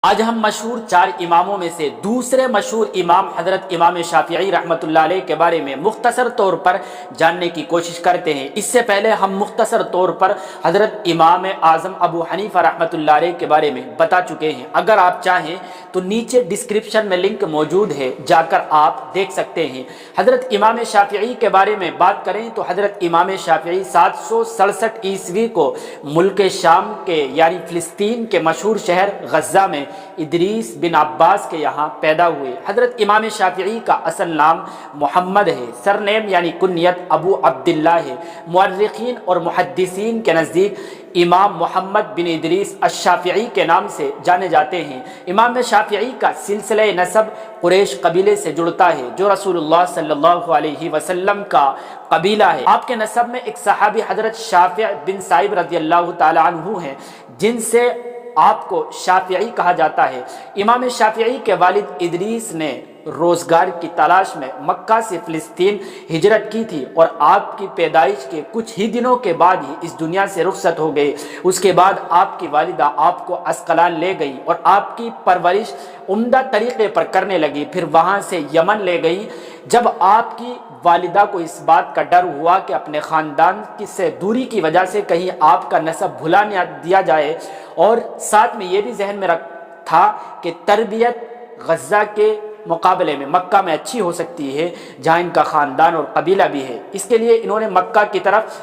آج ہم مشہور 4 اماموں میں سے دوسرے مشہور امام حضرت امام شافعی رحمۃ اللہ علیہ کے بارے میں مختصر طور پر جاننے کی کوشش کرتے ہیں۔ اس سے پہلے ہم مختصر طور پر حضرت امام اعظم ابو حنیفہ رحمۃ اللہ علیہ کے بارے میں بتا چکے ہیں۔ اگر آپ چاہیں تو نیچے ڈسکرپشن میں لنک موجود ہے، جا کر آپ دیکھ سکتے ہیں۔ حضرت امام شافعی کے بارے میں بات کریں تو حضرت امام شافعی 767 عیسوی کو ملک شام کے یعنی فلسطین کے مشہور شہر غزہ میں ادریس بن عباس کے یہاں پیدا ہوئے۔ حضرت امام شافعی کا اصل نام محمد ہے، سرنیم یعنی کنیت ابو عبداللہ ہے۔ مورخین اور محدثین کے نزدیک امام محمد بن ادریس الشافعی کے نام سے جانے جاتے ہیں۔ امام شافعی کا سلسلہ نسب قریش قبیلے سے جڑتا ہے، جو رسول اللہ صلی اللہ علیہ وسلم کا قبیلہ ہے۔ آپ کے نسب میں ایک صحابی حضرت شافع بن سائب رضی اللہ تعالی عنہ ہیں، جن سے آپ کو شافعی کہا جاتا ہے۔ امام شافعی کے والد ادریس نے روزگار کی تلاش میں مکہ سے فلسطین ہجرت کی تھی اور آپ کی پیدائش کے کچھ ہی دنوں کے بعد ہی اس دنیا سے رخصت ہو گئے۔ اس کے بعد آپ کی والدہ آپ کو اسقلان لے گئی اور آپ کی پرورش عمدہ طریقے پر کرنے لگی، پھر وہاں سے یمن لے گئی۔ جب آپ کی والدہ کو اس بات کا ڈر ہوا کہ اپنے خاندان سے دوری کی وجہ سے کہیں آپ کا نسب بھلا نہ دیا جائے، اور ساتھ میں یہ بھی ذہن میں تھا کہ تربیت غزہ کے مقابلے میں مکہ میں اچھی ہو سکتی ہے، جہاں ان کا خاندان اور قبیلہ بھی ہے، اس کے لیے انہوں نے مکہ کی طرف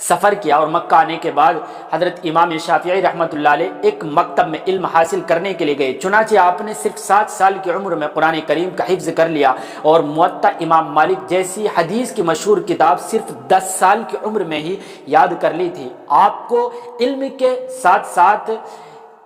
سفر کیا۔ اور مکہ آنے کے بعد حضرت امام شافعی رحمۃ اللہ علیہ ایک مکتب میں علم حاصل کرنے کے لیے گئے، چنانچہ آپ نے صرف 7 سال کی عمر میں قرآن کریم کا حفظ کر لیا اور موطا امام مالک جیسی حدیث کی مشہور کتاب صرف 10 سال کی عمر میں ہی یاد کر لی تھی۔ آپ کو علم کے ساتھ ساتھ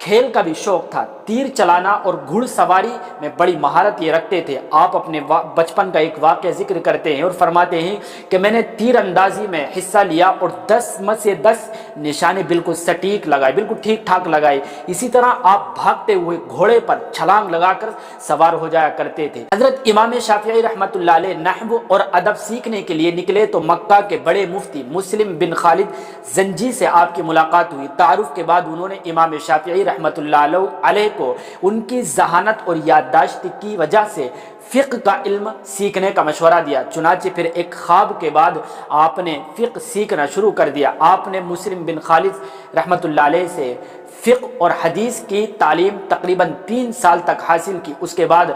کھیل کا بھی شوق تھا، تیر چلانا اور گھڑ سواری میں بڑی مہارت یہ رکھتے تھے۔ آپ اپنے بچپن کا ایک واقعہ ذکر کرتے ہیں اور فرماتے ہیں کہ میں نے تیر اندازی میں حصہ لیا اور 10 میں سے 10 نشانے بالکل سٹیک لگائے، بالکل ٹھیک ٹھاک لگائے۔ اسی طرح آپ بھاگتے ہوئے گھوڑے پر چھلانگ لگا کر سوار ہو جایا کرتے تھے۔ حضرت امام شافعی رحمۃ اللہ علیہ نحو اور ادب سیکھنے کے لیے نکلے تو مکہ کے بڑے مفتی مسلم بن خالد زنجی سے آپ کی ملاقات ہوئی۔ تعارف کے بعد انہوں نے امام شافعی رحمۃ اللہ علیہ کو ان کی ذہانت اور یادداشت کی وجہ سے فقہ کا علم سیکھنے کا مشورہ دیا۔ چنانچہ پھر ایک خواب کے بعد آپ نے فقہ سیکھنا شروع کر دیا۔ آپ نے مسلم بن خالد رحمۃ اللہ علیہ سے فقہ اور حدیث کی تعلیم تقریباً 3 سال تک حاصل کی۔ اس کے بعد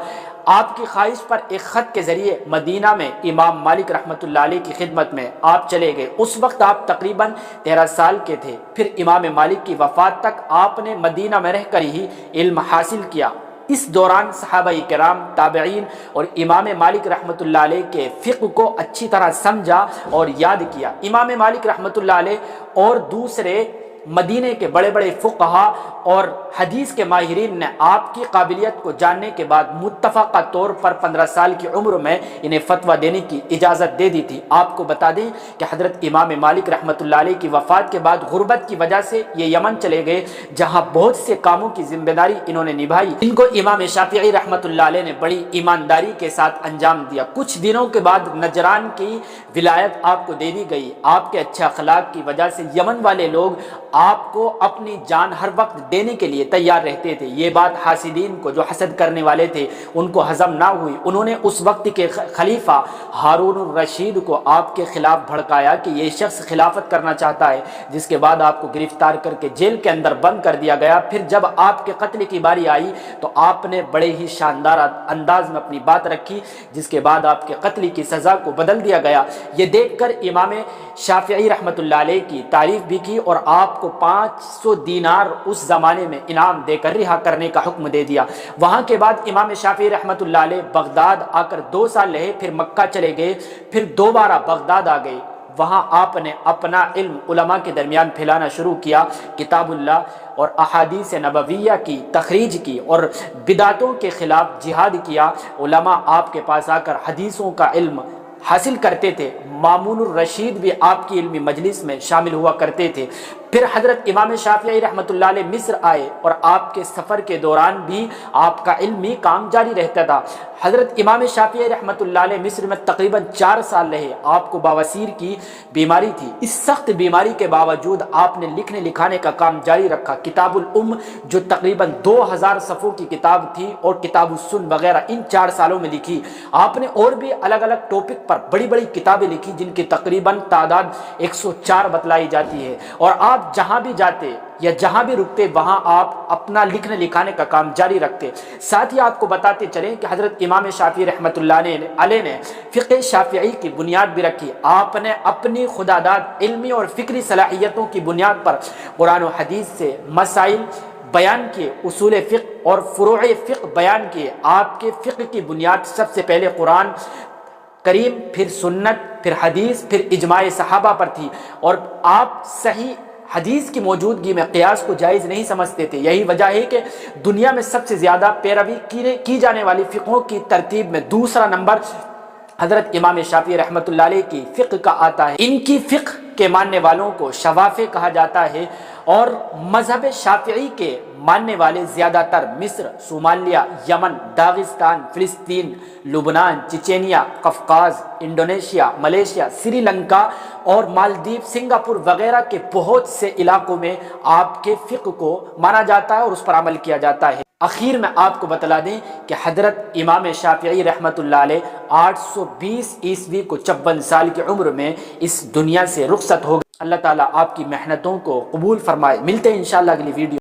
آپ کی خواہش پر ایک خط کے ذریعے مدینہ میں امام مالک رحمۃ اللہ علیہ کی خدمت میں آپ چلے گئے۔ اس وقت آپ تقریباً 13 سال کے تھے۔ پھر امام مالک کی وفات تک آپ نے مدینہ میں رہ کر ہی علم حاصل کیا۔ اس دوران صحابہ کرام، تابعین اور امام مالک رحمۃ اللہ علیہ کے فقہ کو اچھی طرح سمجھا اور یاد کیا۔ امام مالک رحمۃ اللہ علیہ اور دوسرے مدینہ کے بڑے بڑے فقہا اور حدیث کے ماہرین نے آپ کی قابلیت کو جاننے کے بعد متفقہ طور پر 15 سال کی عمر میں انہیں فتویٰ دینے کی اجازت دے دی تھی۔ آپ کو بتا دیں کہ حضرت امام مالک رحمۃ اللہ علیہ کی وفات کے بعد غربت کی وجہ سے یہ یمن چلے گئے، جہاں بہت سے کاموں کی ذمہ داری انہوں نے نبھائی، ان کو امام شافعی رحمۃ اللہ علیہ نے بڑی ایمانداری کے ساتھ انجام دیا۔ کچھ دنوں کے بعد نجران کی ولایت آپ کو دے دی گئی۔ آپ کے اچھے اخلاق کی وجہ سے یمن والے لوگ آپ کو اپنی جان ہر وقت دینے کے لیے تیار رہتے تھے۔ یہ بات حاسدین کو، جو حسد کرنے والے تھے، ان کو ہضم نہ ہوئی۔ انہوں نے اس وقت کے خلیفہ ہارون الرشید کو آپ کے خلاف بھڑکایا کہ یہ شخص خلافت کرنا چاہتا ہے، جس کے بعد آپ کو گرفتار کر کے جیل کے اندر بند کر دیا گیا۔ پھر جب آپ کے قتل کی باری آئی تو آپ نے بڑے ہی شاندار انداز میں اپنی بات رکھی، جس کے بعد آپ کے قتل کی سزا کو بدل دیا گیا۔ یہ دیکھ کر امام شافعی رحمۃ اللہ علیہ کی تعریف بھی کی اور آپ کو 500 دینار اس زمانے میں انعام دے کر رہا کرنے کا حکم دے دیا۔ وہاں کے بعد امام شافعی رحمۃ اللہ علیہ بغداد آ کر 2 سال رہے، پھر مکہ چلے گئے، پھر دوبارہ بغداد آ گئے۔ وہاں آپ نے اپنا علم علماء کے درمیان پھیلانا شروع کیا، کتاب اللہ اور احادیث نبویہ کی تخریج کی اور بدعتوں کے خلاف جہاد کیا۔ علماء آپ کے پاس آ کر حدیثوں کا علم حاصل کرتے تھے۔ مامون الرشید بھی آپ کی علمی مجلس میں شامل ہوا کرتے تھے۔ پھر حضرت امام شافعی رحمۃ اللہ علیہ مصر آئے اور آپ کے سفر کے دوران بھی آپ کا علمی کام جاری رہتا تھا۔ حضرت امام شافعی رحمۃ اللہ علیہ مصر میں تقریباً 4 سال رہے۔ آپ کو بواسیر کی بیماری تھی، اس سخت بیماری کے باوجود آپ نے لکھنے لکھانے کا کام جاری رکھا۔ کتاب الام جو تقریباً 2000 صفحوں کی کتاب تھی اور کتاب السن وغیرہ ان 4 سالوں میں لکھی۔ آپ نے اور بھی الگ الگ ٹاپک پر بڑی بڑی کتابیں لکھی جن کی تقریباً تعداد 104 بتلائی جاتی ہے، اور آپ جہاں بھی جاتے یا جہاں بھی رکتے وہاں آپ اپنا لکھنے لکھانے کا کام جاری رکھتے۔ ساتھ ہی آپ کو بتاتے چلیں کہ حضرت امام شافعی رحمۃ اللہ علیہ نے فقہ شافعی کی بنیاد بھی رکھی۔ آپ نے اپنی خداداد علمی اور فکری صلاحیتوں کی بنیاد پر قرآن و حدیث سے مسائل بیان کیے، اصول فقہ اور فروع فقہ بیان کیے۔ آپ کے فقہ کی بنیاد سب سے پہلے قرآن کریم، پھر سنت، پھر حدیث، پھر اجماع صحابہ پر تھی، اور آپ صحیح حدیث کی موجودگی میں قیاس کو جائز نہیں سمجھتے تھے۔ یہی وجہ ہے کہ دنیا میں سب سے زیادہ پیروی کی جانے والی فقہوں کی ترتیب میں دوسرا نمبر حضرت امام شافعی رحمۃ اللہ علیہ کی فقہ کا آتا ہے۔ ان کی فقہ کے ماننے والوں کو شوافع کہا جاتا ہے، اور مذہب شافعی کے ماننے والے زیادہ تر مصر، صومالیہ، یمن، داغستان، فلسطین، لبنان، چچینیا، قفقاز، انڈونیشیا، ملیشیا، سری لنکا اور مالدیپ، سنگاپور وغیرہ کے بہت سے علاقوں میں آپ کے فقہ کو مانا جاتا ہے اور اس پر عمل کیا جاتا ہے۔ اخیر میں آپ کو بتلا دیں کہ حضرت امام شافعی رحمۃ اللہ علیہ 820 عیسوی کو 54 سال کی عمر میں اس دنیا سے رخصت ہو گئے۔ اللہ تعالیٰ آپ کی محنتوں کو قبول فرمائے۔ ملتے ہیں انشاءاللہ اگلی ویڈیو